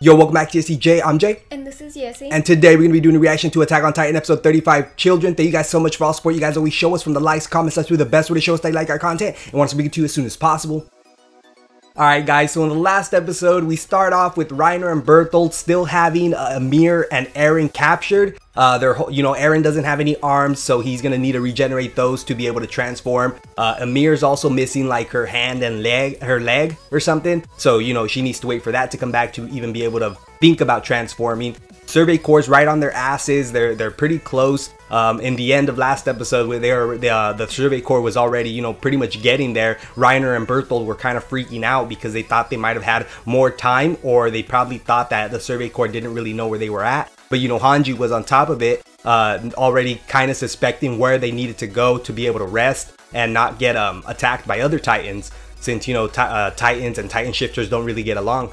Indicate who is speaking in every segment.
Speaker 1: Yo, welcome back to YesiJai. I'm Jay.
Speaker 2: And this is Yesi.
Speaker 1: And today we're going to be doing a reaction to Attack on Titan episode 35, Children. Thank you guys so much for all the support. You guys always show us from the likes, comments. That's really the best way to show us that you like our content and want us to bring it to you as soon as possible. Alright guys, so in the last episode, we start off with Reiner and Berthold still having Ymir and Eren captured. Eren doesn't have any arms, so he's gonna need to regenerate those to be able to transform. Ymir's also missing like her hand and her leg or something. So, she needs to wait for that to come back to even be able to think about transforming. Survey Corps right on their asses. They're pretty close. In the end of last episode, where the Survey Corps was already, pretty much getting there. Reiner and Berthold were kind of freaking out because they thought they might have had more time, or they probably thought that the Survey Corps didn't really know where they were at. But Hanji was on top of it, already kind of suspecting where they needed to go to be able to rest and not get attacked by other Titans, since Titans and Titan shifters don't really get along.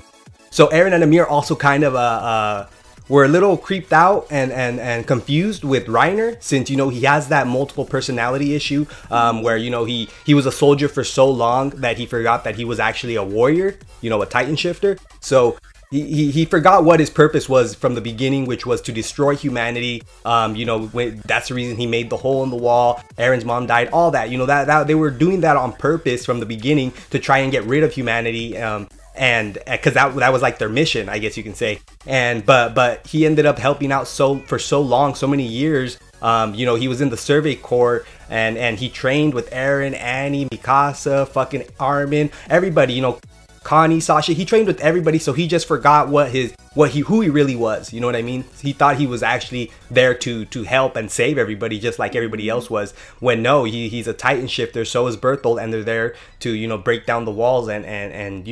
Speaker 1: So Eren and Ymir also kind of were a little creeped out and confused with Reiner, since he has that multiple personality issue, where he was a soldier for so long that he forgot that he was actually a warrior, a Titan shifter. So he forgot what his purpose was from the beginning, which was to destroy humanity. That's the reason he made the hole in the wall. Eren's mom died, all that. That they were doing that on purpose from the beginning to try and get rid of humanity. And because that was like their mission, I guess you can say. And but he ended up helping out for so long, so many years. He was in the Survey Corps, and he trained with Eren, Annie, Mikasa, fucking Armin, everybody. Connie, Sasha. He trained with everybody, so he just forgot who he really was. You know what I mean? He thought he was actually there to help and save everybody, just like everybody else was. When no, he's a Titan shifter. So is Berthold, and they're there to break down the walls and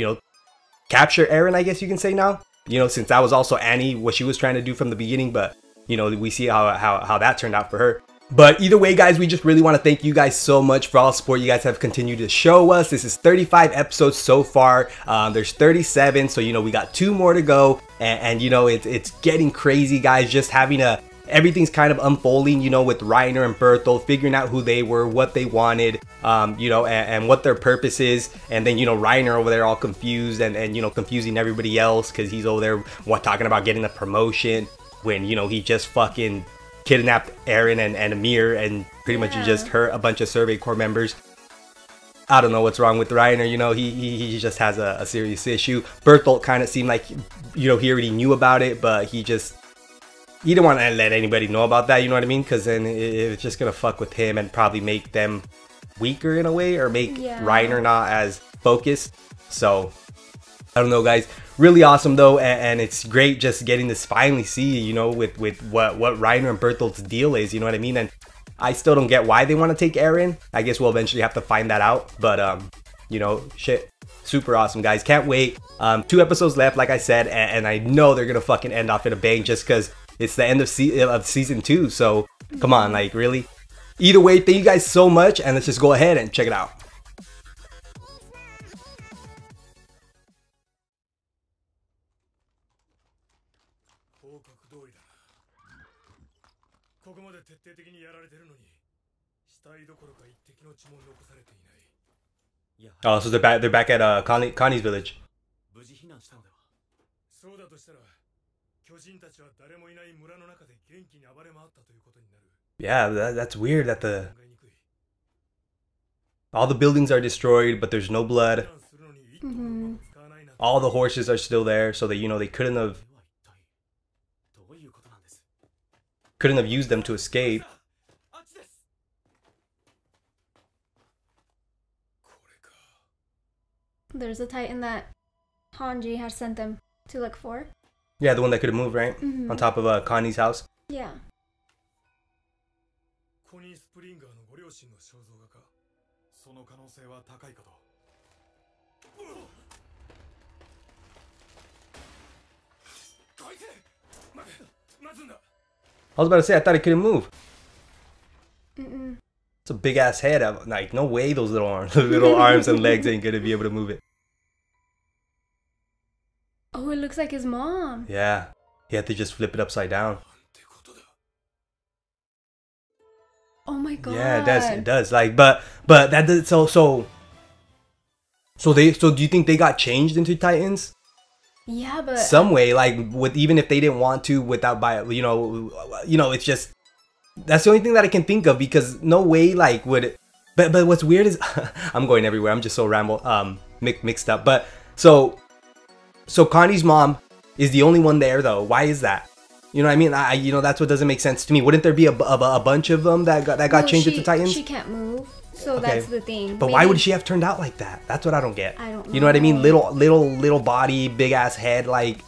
Speaker 1: capture Eren, I guess you can say now. Since that was also Annie, what she was trying to do from the beginning, but we see how that turned out for her. But either way, guys, we just really want to thank you guys so much for all the support you guys have continued to show us. This is 35 episodes so far. There's 37, so we got 2 more to go, and it's getting crazy, guys. Just having everything's kind of unfolding, with Reiner and Berthold figuring out who they were, what they wanted, and what their purpose is. And then, Reiner over there all confused and confusing everybody else because he's over there talking about getting a promotion when, he just fucking kidnapped Eren and Ymir and pretty much just hurt a bunch of Survey Corps members. I don't know what's wrong with Reiner, he just has a serious issue. Berthold kind of seemed like, he already knew about it, but he didn't want to let anybody know about that, you know what I mean? Because then it's just gonna fuck with him and probably make them weaker in a way, or make Reiner not as focused. So I don't know, guys. Really awesome though, and it's great just getting to finally see, with what Reiner and Berthold's deal is, you know what I mean? And I still don't get why they want to take Eren. I guess we'll eventually have to find that out. But shit. Super awesome, guys. Can't wait. 2 episodes left, like I said, and I know they're gonna fucking end off in a bang just because it's the end of season 2. So come on, like, really. Either way, thank you guys so much, and let's just go ahead and check it out. Oh, so they're back at Connie's village. Yeah, that's weird that all the buildings are destroyed, but there's no blood. All the horses are still there, so that they couldn't have used them to escape.
Speaker 2: There's a Titan that Hanji has sent them to look for.
Speaker 1: Yeah, the one that couldn't move, right? On top of Connie's house.
Speaker 2: Yeah.
Speaker 1: I was about to say, I thought it couldn't move. It's a big ass head. Like, no way those little arms and legs ain't gonna be able to move it.
Speaker 2: Oh, it looks like his mom.
Speaker 1: Yeah, he had to just flip it upside down.
Speaker 2: Oh my god.
Speaker 1: Yeah, it does. Like, but that does so do you think they got changed into Titans?
Speaker 2: Yeah, but
Speaker 1: some way, like with even if they didn't want to, without it's just that's the only thing that I can think of, because no way like would. But what's weird is I'm going everywhere. I'm just so mixed up. But so Connie's mom is the only one there though. Why is that? You know what I mean? That's what doesn't make sense to me. Wouldn't there be a bunch of them that got changed into Titans?
Speaker 2: She can't move, so that's the thing.
Speaker 1: But why would she have turned out like that? That's what I don't get.
Speaker 2: I don't know.
Speaker 1: You know what I mean? Little body, big ass head. Like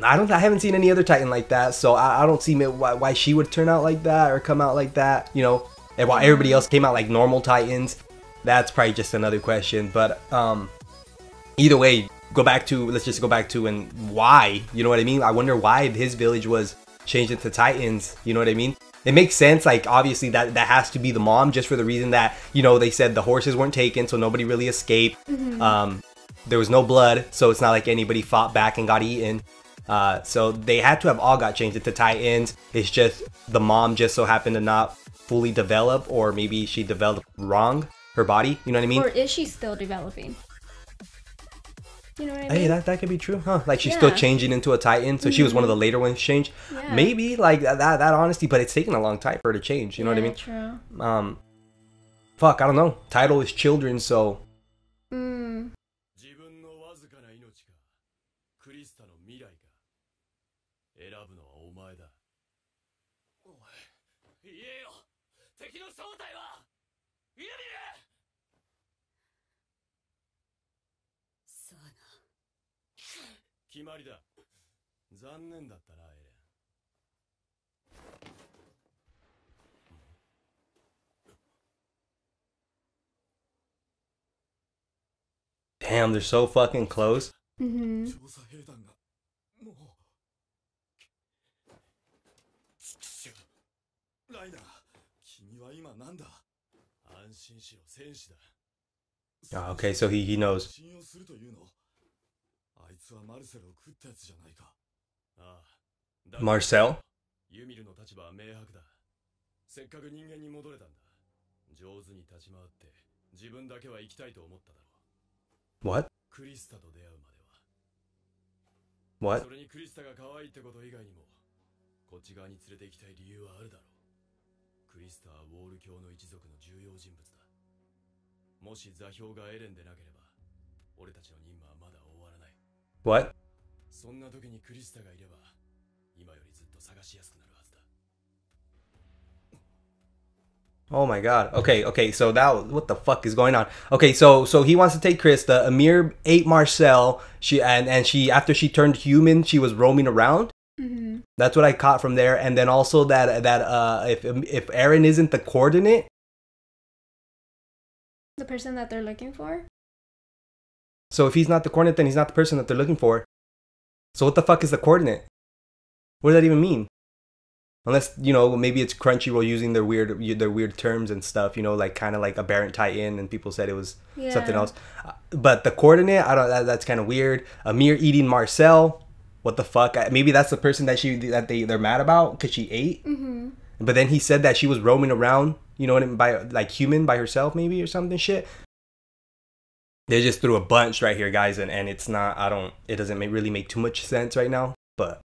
Speaker 1: I haven't seen any other Titan like that. So I don't see why she would turn out like that or come out like that. You know, and while everybody else came out like normal Titans. That's probably just another question. But either way. Let's just go back to and why, you know what I mean? I wonder why his village was changed into Titans, you know what I mean? It makes sense, like obviously that has to be the mom, just for the reason that, they said the horses weren't taken, so nobody really escaped. There was no blood, so it's not like anybody fought back and got eaten. So they had to have all got changed into Titans. It's just the mom just so happened to not fully develop, or maybe she developed wrong, her body, you know what I mean?
Speaker 2: Or is she still developing? You know what I mean?
Speaker 1: Hey, that could be true, huh? Like she's still changing into a Titan, so she was one of the later ones changed.
Speaker 2: Yeah.
Speaker 1: Maybe like that honesty, but it's taken a long time for her to change. You know what I mean?
Speaker 2: True.
Speaker 1: Fuck, I don't know. Title is children, so. Damn, they're so fucking close. Oh, okay, so he knows. Marcel? What? What? What? Oh my god. Okay, so that, what the fuck is going on? Okay, so he wants to take Krista. Ymir ate Marcel. She after she turned human, she was roaming around. That's what I caught from there. And then also that if Eren isn't the coordinate,
Speaker 2: the person that they're looking for.
Speaker 1: So if he's not the coordinate, then he's not the person that they're looking for. So what the fuck is the coordinate? What does that even mean? Unless, maybe it's Crunchyroll using their weird terms and stuff, like kind of like Aberrant Titan, and people said it was something else. But the coordinate, that's kind of weird. Ymir eating Marcel, what the fuck? Maybe that's the person that they're mad about because she ate. But then he said that she was roaming around, human by herself, maybe, or something shit. They just threw a bunch right here, guys, and it's not. It doesn't really make too much sense right now, but.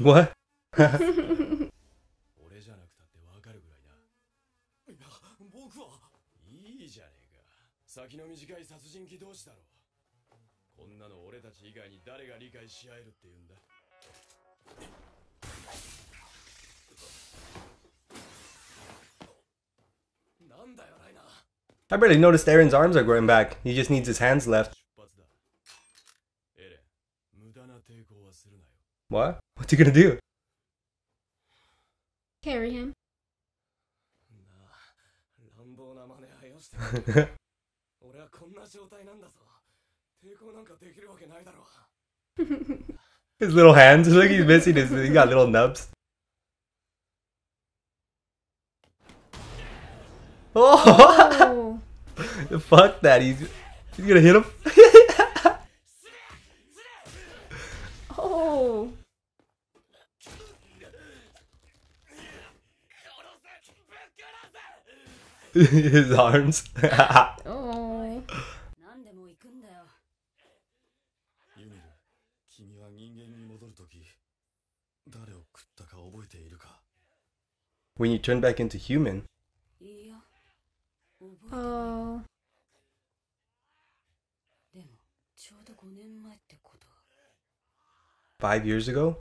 Speaker 1: What? I barely noticed Eren's arms are growing back. He just needs his hands left. What? What's he gonna do?
Speaker 2: Carry him.
Speaker 1: His little hands, look, he's missing his, he got little nubs. Oh! Fuck that, he's gonna hit him.
Speaker 2: Oh!
Speaker 1: His arms.
Speaker 2: Oh.
Speaker 1: When you turn back into human.
Speaker 2: Oh.
Speaker 1: 5 years ago?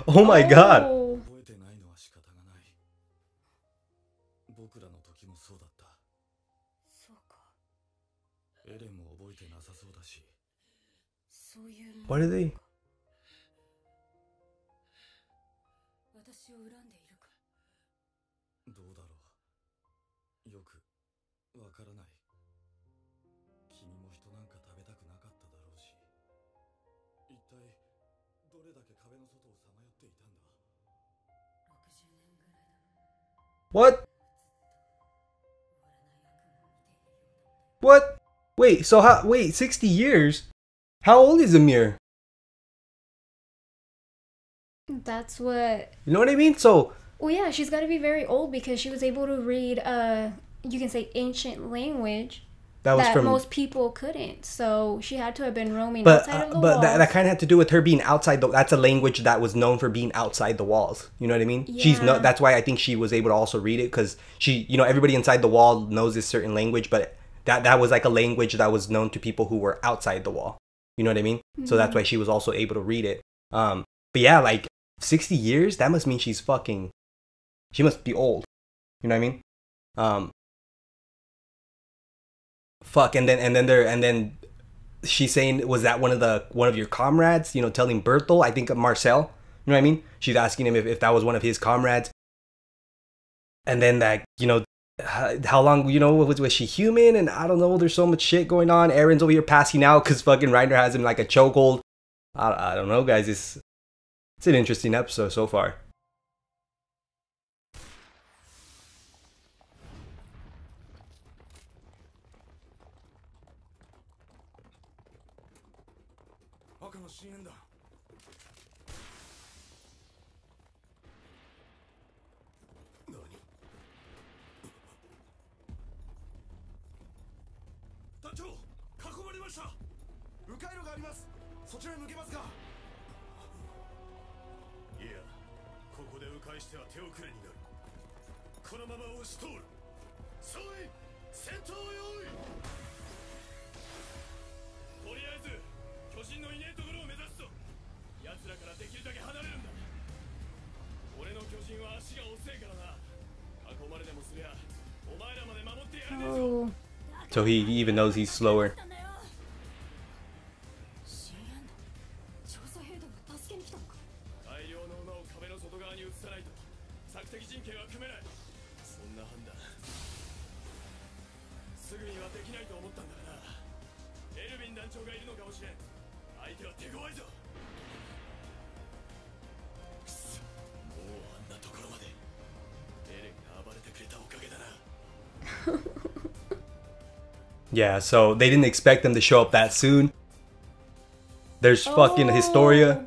Speaker 1: Oh my god!
Speaker 2: Oh.
Speaker 1: What are they? What? What? Wait, so how, wait, 60 years? How old is Ymir?
Speaker 2: That's what...
Speaker 1: You know what I mean? So...
Speaker 2: Well, yeah, she's got to be very old because she was able to read, you can say ancient language that most people couldn't. So she had to have been roaming outside of the walls.
Speaker 1: But that kind of had to do with her being outside. That's a language that was known for being outside the walls. You know what I mean?
Speaker 2: Yeah.
Speaker 1: That's why I think she was able to also read it, because she, you know, everybody inside the wall knows this certain language, but that was like a language that was known to people who were outside the wall. You know what I mean? Mm-hmm. So that's why she was also able to read it. But yeah, like 60 years, that must mean she must be old. You know what I mean? Fuck, and then she's saying, was that one of your comrades? You know, telling Bertel, I think Marcel. You know what I mean? She's asking him if that was one of his comrades. And then that, you know, how long, you know, was she human? And I don't know, there's so much shit going on. Aaron's over here passing out because fucking Reiner has him like a chokehold. I don't know, guys. It's an interesting episode so far.
Speaker 2: Oh.
Speaker 1: So he even knows he's slower. Yeah, so they didn't expect them to show up that soon. There's fucking Historia.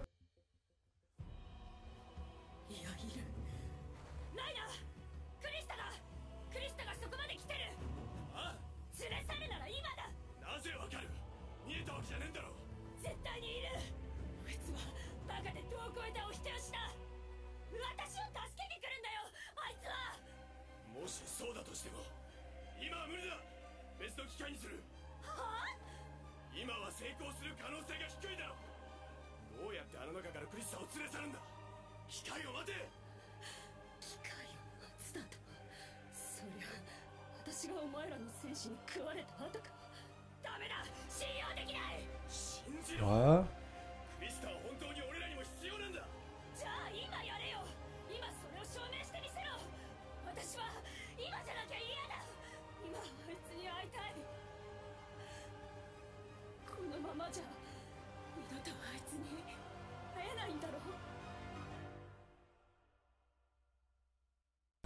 Speaker 1: What?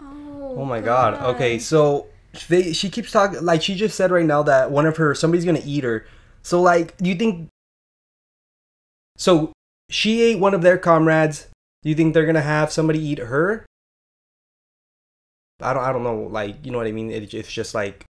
Speaker 2: Oh
Speaker 1: my god. Okay, so she keeps talking, like she just said right now that somebody's gonna eat her. So like, do you think, so she ate one of their comrades, do you think they're gonna have somebody eat her? I don't know, like, you know what I mean? It's just like,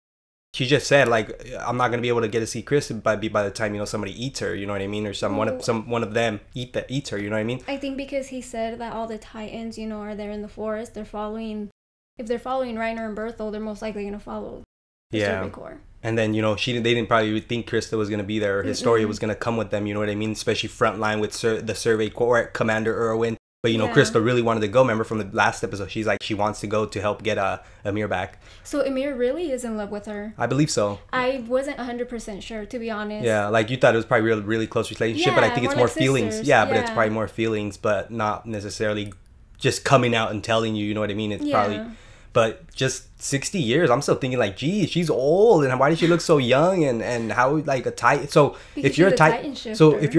Speaker 1: she just said like, I'm not gonna be able to get to see Chris by the time, you know, somebody eats her, you know what I mean, or one of them eats her, you know what I mean?
Speaker 2: I think because he said that all the Titans, you know, are there in the forest, if they're following Reiner and Berthel, they're most likely gonna follow the Survey Corps. And
Speaker 1: then, you know, they didn't probably think Krista was gonna be there, or Historia was gonna come with them, you know what I mean, especially frontline with the Survey Corps Commander Irwin. But, you know, Krista really wanted to go. Remember from the last episode, she's like, she wants to go to help get Ymir back.
Speaker 2: So Ymir really is in love with her?
Speaker 1: I believe so.
Speaker 2: I wasn't 100% sure, to be honest.
Speaker 1: Yeah, like you thought it was probably really, really close relationship, but I think it's more feelings.
Speaker 2: Sisters.
Speaker 1: Yeah, but it's probably more feelings, but not necessarily just coming out and telling you, you know what I mean? It's probably, but just 60 years, I'm still thinking like, geez, she's old, and why does she look so young? And how, like, a Titan? So
Speaker 2: because
Speaker 1: if you're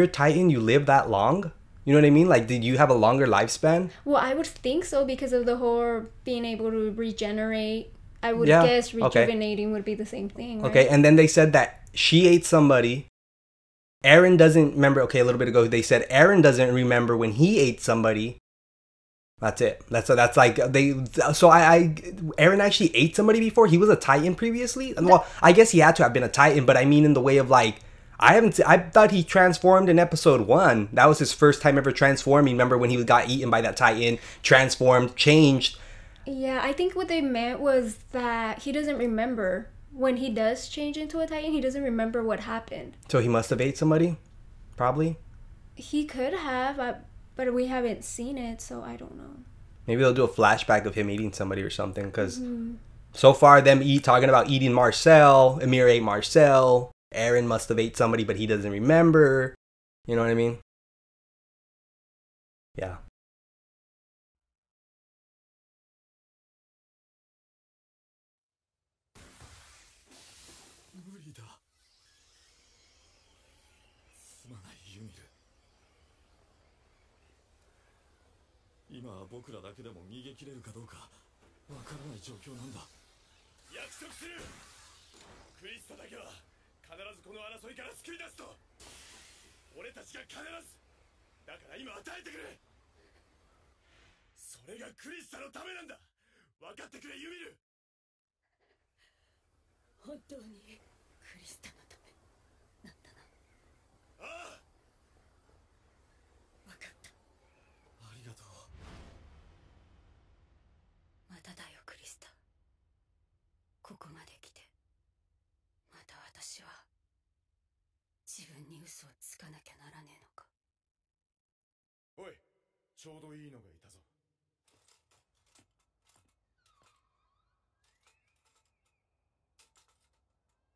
Speaker 1: a Titan, you live that long? You know what I mean? Like, did you have a longer lifespan?
Speaker 2: Well, I would think so because of the whole being able to regenerate. I would guess rejuvenating would be the same thing. Right?
Speaker 1: Okay, and then they said that she ate somebody. Eren doesn't remember. Okay, a little bit ago they said Eren doesn't remember when he ate somebody. That's it. That's like they. So Eren actually ate somebody before. He was a Titan previously. Well, I guess he had to have been a Titan, but I mean in the way of like. I thought he transformed in episode 1. That was his first time ever transforming. Remember when he got eaten by that Titan, transformed, changed.
Speaker 2: Yeah, I think what they meant was that he doesn't remember when he does change into a Titan. He doesn't remember what happened.
Speaker 1: So he must have ate somebody, probably.
Speaker 2: He could have, but we haven't seen it, so I don't know.
Speaker 1: Maybe they'll do a flashback of him eating somebody or something, because so far them talking about eating Marcel, Ymir ate Marcel. Eren must have ate somebody, but he doesn't remember. You know what I mean? Yeah.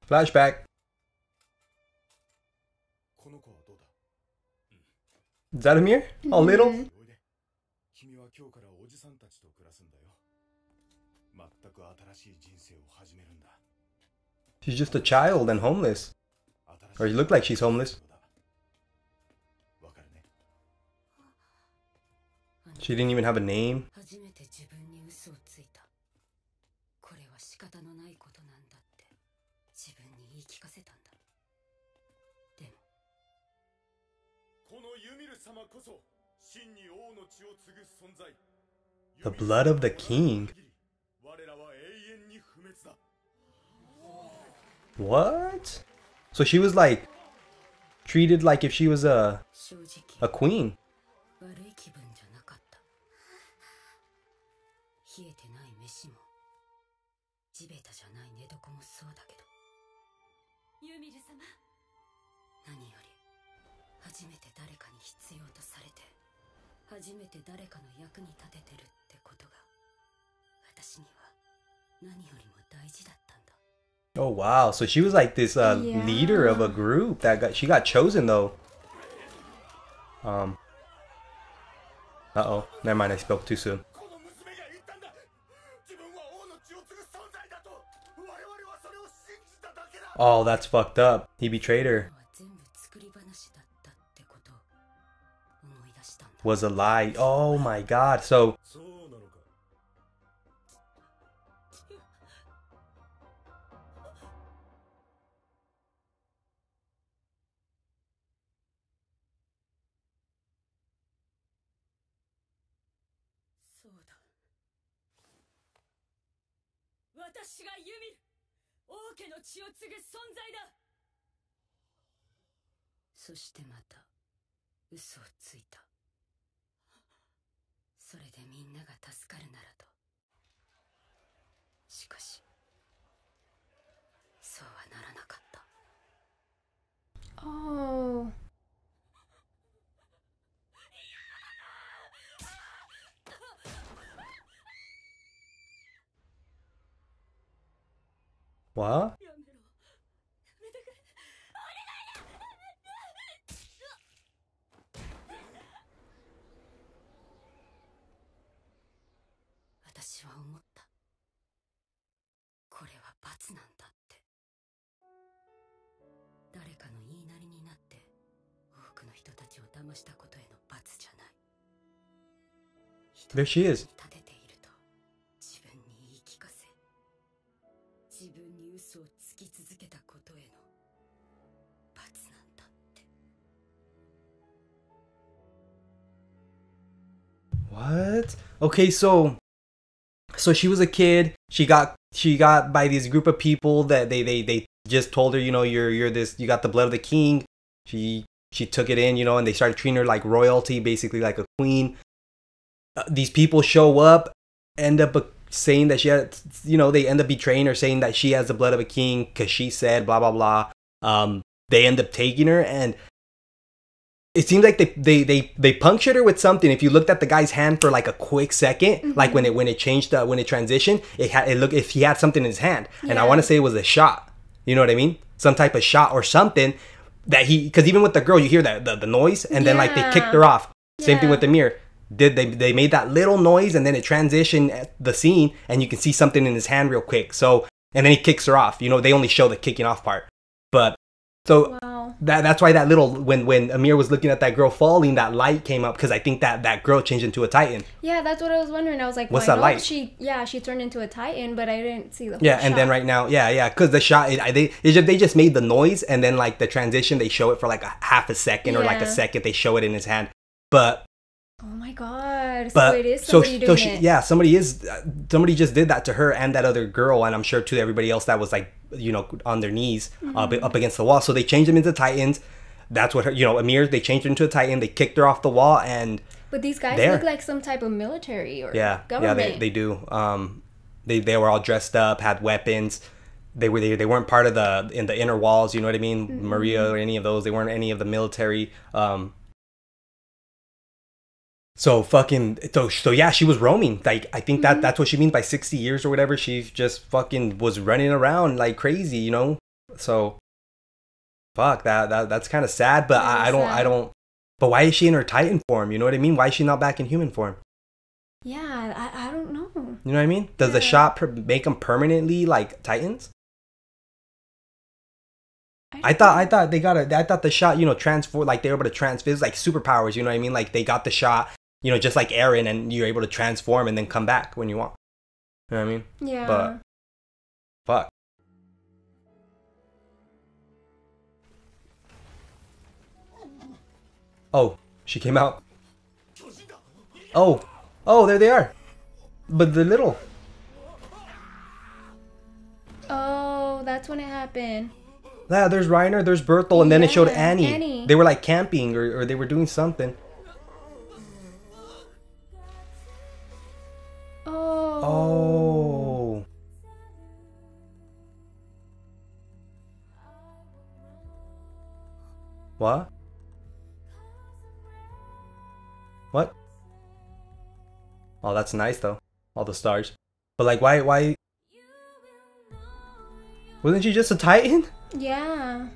Speaker 1: Flashback. Is that Ymir? A little? She's just a child and homeless. Or you look like she's homeless. She didn't even have a name. The blood of the king. What? So she was like treated like if she was a queen. Oh wow, so she was like this leader of a group that she got chosen though. Uh-oh, never mind, I spoke too soon. Oh, that's fucked up. He betrayed her. Was a lie. Oh my god. So
Speaker 2: Oh.
Speaker 1: what? There she is. What? Okay, so she was a kid. She got by this group of people that they just told her, you know, you're this, you got the blood of the king. She took it in, you know, and they started treating her like royalty, basically like a queen. These people show up, end up saying that she had, you know, they end up betraying her, saying that she has the blood of a king because she said blah blah blah. They end up taking her, and it seems like they punctured her with something. If you looked at the guy's hand for like a quick second, like when it changed, when it transitioned, it looked, if he had something in his hand, and I want to say it was a shot. You know what I mean? Some type of shot or something that because even with the girl, you hear that the noise, and then like they kicked her off. Same thing with Ymir. They made that little noise, and then it transitioned the scene, and you can see something in his hand real quick. So, and then he kicks her off. You know, they only show the kicking off part, but so that's why that little, when Ymir was looking at that girl falling, that light came up, because I think that girl changed into a Titan.
Speaker 2: Yeah, that's what I was wondering. I was like,
Speaker 1: what's that light?
Speaker 2: She turned into a Titan, but I didn't see the whole
Speaker 1: and
Speaker 2: shot. Then
Speaker 1: right now, because the shot, they just made the noise, and then like the transition, they show it for like a half a second or like a second. They show it in his hand, but.
Speaker 2: Oh my god! So it is somebody doing it.
Speaker 1: Somebody just did that to her and that other girl, and I'm sure to everybody else that was like, you know, on their knees up against the wall. So they changed them into Titans. That's what her, you know, Ymir. They changed her into a Titan. They kicked her off the wall, and
Speaker 2: but these guys look like some type of military or government.
Speaker 1: Yeah, they do. They were all dressed up, had weapons. They weren't part of in the inner walls. You know what I mean? Maria or any of those. They weren't any of the military. So yeah, she was roaming. Like, I think that's what she means by 60 years or whatever. She just fucking was running around like crazy, you know? So fuck, that's kind of sad, but I don't, but why is she in her Titan form? You know what I mean? Why is she not back in human form?
Speaker 2: Yeah, I don't know.
Speaker 1: You know what I mean? Does the shot make them permanently like Titans? I thought the shot, you know, transform, like they were able to transfer, like superpowers, you know what I mean? Like they got the shot, you know, just like Eren, and you're able to transform and then come back when you want. You know what I mean?
Speaker 2: Yeah.
Speaker 1: But fuck. Oh, she came out. Oh, there they are. But the little.
Speaker 2: Oh, that's when it happened.
Speaker 1: Yeah, there's Reiner, there's Berthel, and then it showed Annie. They were like camping or they were doing something. Oh. What? What? Oh, that's nice though. All the stars. But like, why? Wasn't she just a Titan?
Speaker 2: Yeah.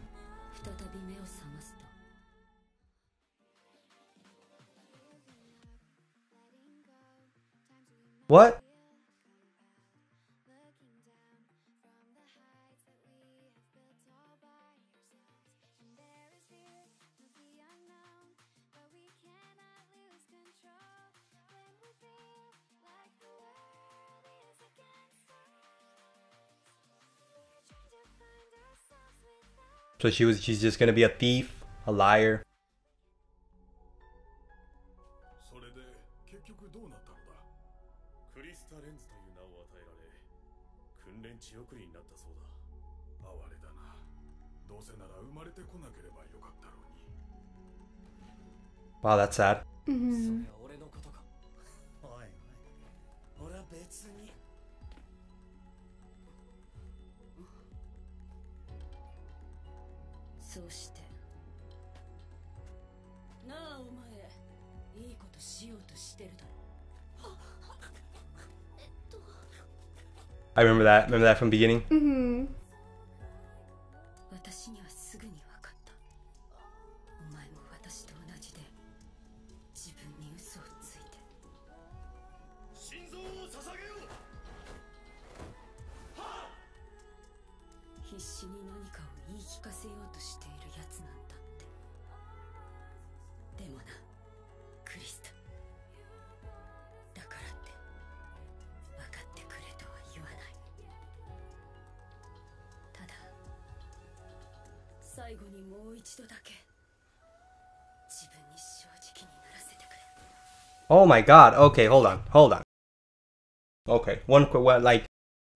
Speaker 1: What? So she's just gonna be a thief, a liar. Wow, that's sad.
Speaker 2: Mm-hmm.
Speaker 1: I remember that. Remember that from the beginning?
Speaker 2: Mm-hmm.
Speaker 1: Oh my god. Okay, hold on. Okay, one quick one. Like,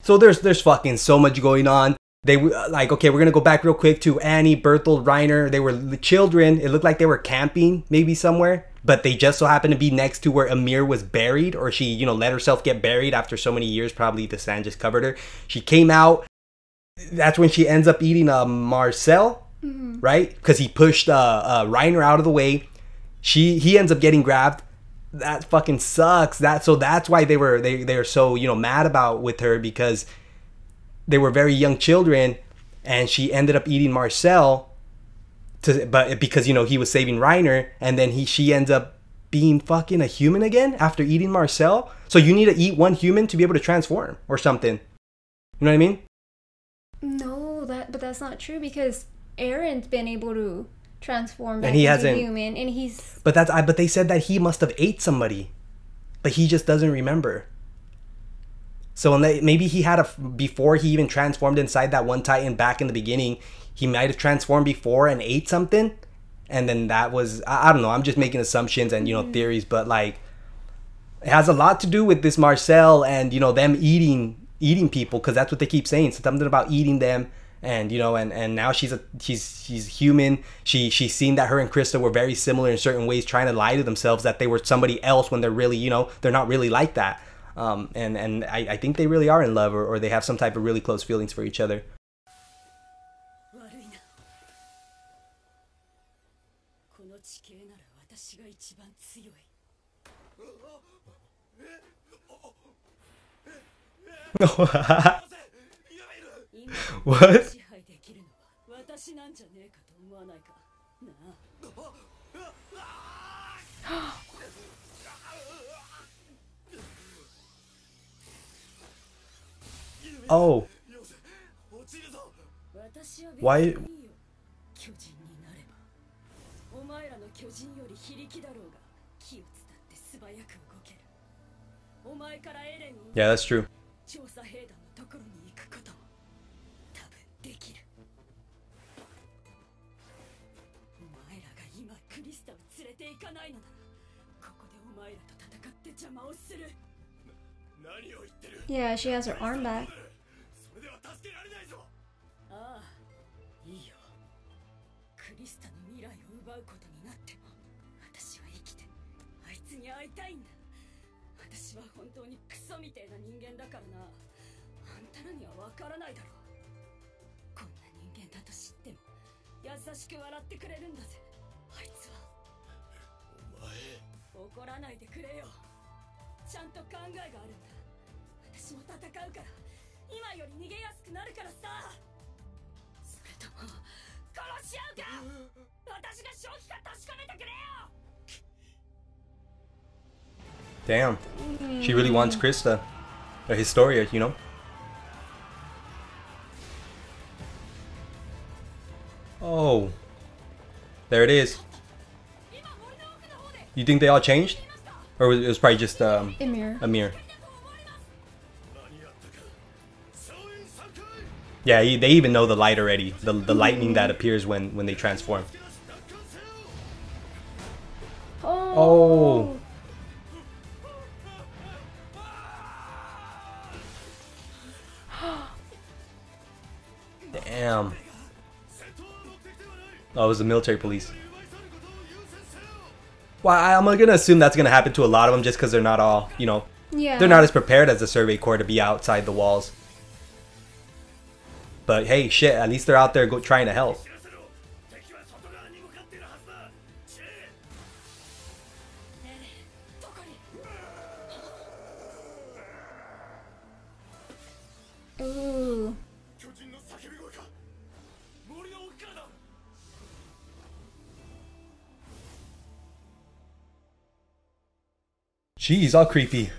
Speaker 1: so there's fucking so much going on. They like, okay, we're gonna go back real quick to Annie, Bertold, Reiner. They were children. It looked like they were camping maybe somewhere, but they just so happened to be next to where Ymir was buried, or she, you know, let herself get buried after so many years. Probably the sand just covered her. She came out. That's when she ends up eating Marcel, right? Because he pushed Reiner out of the way. He ends up getting grabbed. That fucking sucks. So that's why they're so, you know, mad about with her, because they were very young children, and she ended up eating Marcel but because, you know, he was saving Reiner, and then she ends up being fucking a human again after eating Marcel. So you need to eat one human to be able to transform or something. You know what I mean?
Speaker 2: No, but that's not true, because Aaron's been able to transform
Speaker 1: and he
Speaker 2: into
Speaker 1: hasn't,
Speaker 2: human, and he's.
Speaker 1: But they said that he must have ate somebody, but he just doesn't remember. So maybe he had before he even transformed inside that one Titan back in the beginning, he might have transformed before and ate something, and then that was, I don't know. I'm just making assumptions and, you know, theories, but like, it has a lot to do with this Marcel and, you know, them eating people, because that's what they keep saying. So something about eating them. And, you know, and now she's human. She's seen that her and Krista were very similar in certain ways, trying to lie to themselves that they were somebody else when they're really, you know, they're not really like that. And I think they really are in love, or they have some type of really close feelings for each other. What? Oh. Why? Yeah, that's true.
Speaker 2: Yeah, she has her arm back.
Speaker 1: Damn. She really wants Krista. A Historia, you know? Oh. There it is. You think they all changed? Or it was probably just Ymir. Yeah, they even know the light already. The lightning that appears when they transform. Oh. Damn. Oh, it was the military police. Well, I'm gonna assume that's gonna happen to a lot of them just because they're not all, you know, they're not as prepared as the Survey Corps to be outside the walls. But hey, shit, at least they're out there trying to help.
Speaker 2: Ooh.
Speaker 1: Jeez, all creepy.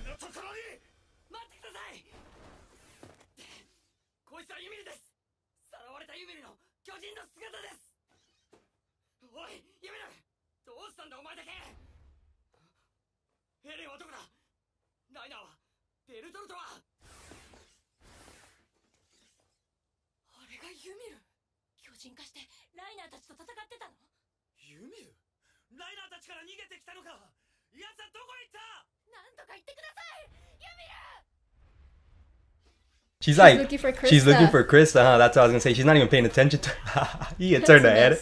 Speaker 1: She's looking for Krista. She's looking for Krista, huh? That's what I was gonna say. She's not even paying attention to her. You can turn her head.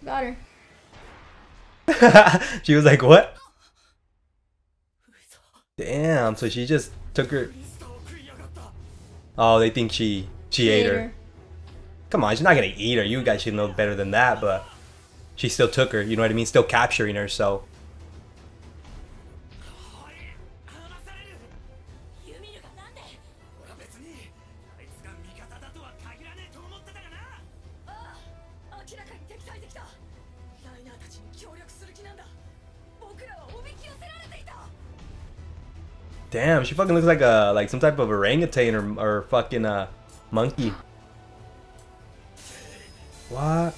Speaker 2: Got her.
Speaker 1: She was like, what? Damn, so she just took her. Oh, they think she ate her. Come on, she's not gonna eat her. You guys should know better than that, but she still took her, you know what I mean? Still capturing her, so. Damn, she fucking looks like some type of orangutan or fucking monkey. What?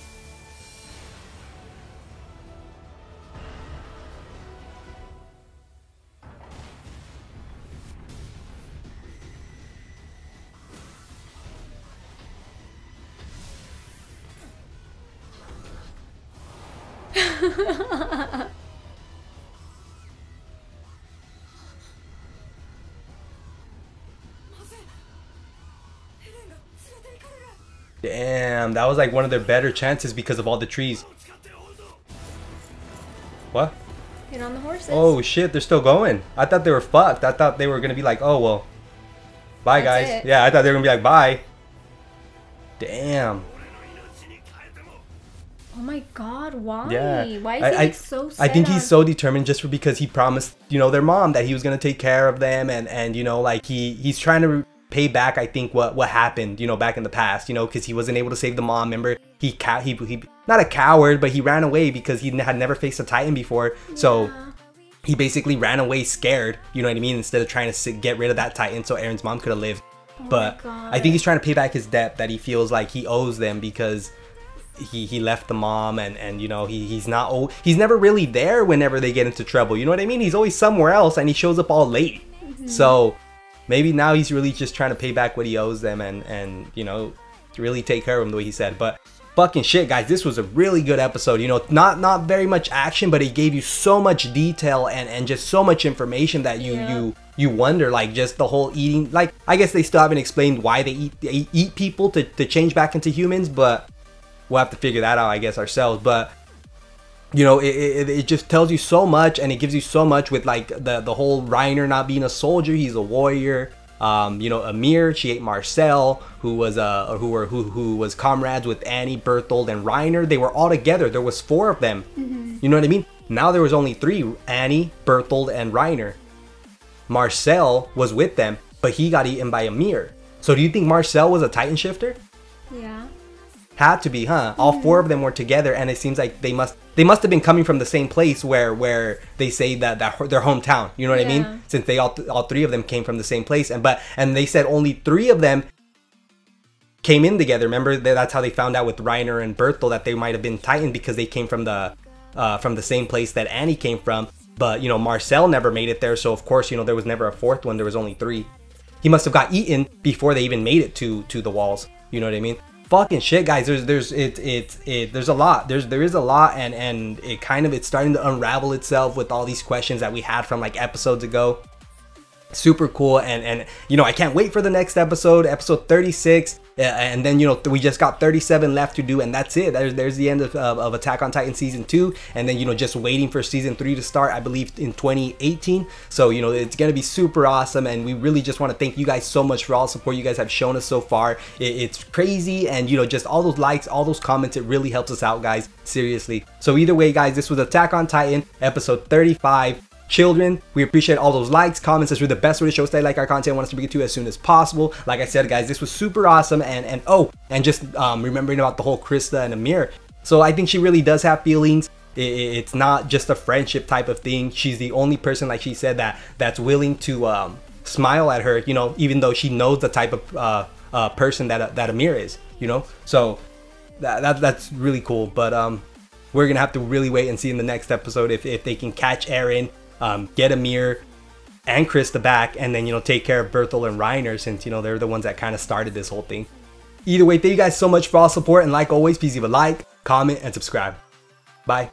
Speaker 1: Damn, that was like one of their better chances because of all the trees. What?
Speaker 2: Get on the horses.
Speaker 1: Oh shit, they're still going. I thought they were fucked. I thought they were gonna be like, oh well, bye guys. It. Yeah, I thought they were gonna be like, bye. Damn.
Speaker 2: Oh my god, why?
Speaker 1: Yeah.
Speaker 2: Why is he like so sad?
Speaker 1: I think he's so determined just because he promised, you know, their mom that he was gonna take care of them, and you know, like he's trying to pay back, I think, what happened, you know, back in the past, you know, because he wasn't able to save the mom. Remember, he not a coward, but he ran away because he had never faced a Titan before. So he basically ran away scared, you know what I mean, instead of trying to get rid of that Titan so Eren's mom could have lived. But I think he's trying to pay back his debt that he feels like he owes them because he left the mom, and you know, he's never really there whenever they get into trouble, you know what I mean? He's always somewhere else, and he shows up all late. So maybe now he's really just trying to pay back what he owes them, and you know, really take care of them the way he said. But fucking shit, guys, this was a really good episode. You know, not very much action, but it gave you so much detail and just so much information that you wonder, like, just the whole eating. Like, I guess they still haven't explained why they eat people to change back into humans, but we'll have to figure that out, I guess, ourselves. But you know, it just tells you so much, and it gives you so much with like the whole Reiner not being a soldier, he's a warrior. you know, Ymir. She ate Marcel, who was comrades with Annie, Berthold, and Reiner. They were all together. There was 4 of them. You know what I mean? Now there was only 3: Annie, Berthold, and Reiner. Marcel was with them, but he got eaten by Ymir. So do you think Marcel was a Titan shifter?
Speaker 2: Yeah.
Speaker 1: Had to be, huh? All 4 of them were together, and it seems like they must have been coming from the same place where they say that their hometown. You know what I mean? Since they all 3 of them came from the same place, and they said only 3 of them came in together. Remember, that's how they found out with Reiner and Berthold that they might have been Titan, because they came from the same place that Annie came from. But you know, Marcel never made it there, so of course, you know, there was never a 4th one. There was only 3. He must have got eaten before they even made it to the walls. You know what I mean? Fucking shit, guys. There's a lot. There is a lot, and it's starting to unravel itself with all these questions that we had from like episodes ago. Super cool, and you know, I can't wait for the next episode 36, and then, you know, we just got 37 left to do, and that's it. There's the end of Attack on Titan season 2, and then, you know, just waiting for season 3 to start, I believe in 2018. So, you know, it's gonna be super awesome, and we really just want to thank you guys so much for all the support you guys have shown us so far. It's crazy, and you know, just all those likes, all those comments, it really helps us out, guys, seriously. So either way, guys, this was Attack on Titan episode 35. Children, we appreciate all those likes, comments. That's really the best way to show us that you like our content, want us to bring it to you as soon as possible. Like I said, guys, this was super awesome, and just remembering about the whole Krista and Ymir. So I think she really does have feelings. It's not just a friendship type of thing. She's the only person, like she said, that's willing to smile at her, you know, even though she knows the type of person that Ymir is, you know. So that's really cool. But we're gonna have to really wait and see in the next episode if they can catch Eren, get Ymir and Krista back, and then, you know, take care of Berthold and Reiner, since, you know, they're the ones that kind of started this whole thing. Either way, thank you guys so much for all support, and like always, please leave a like, comment, and subscribe. Bye.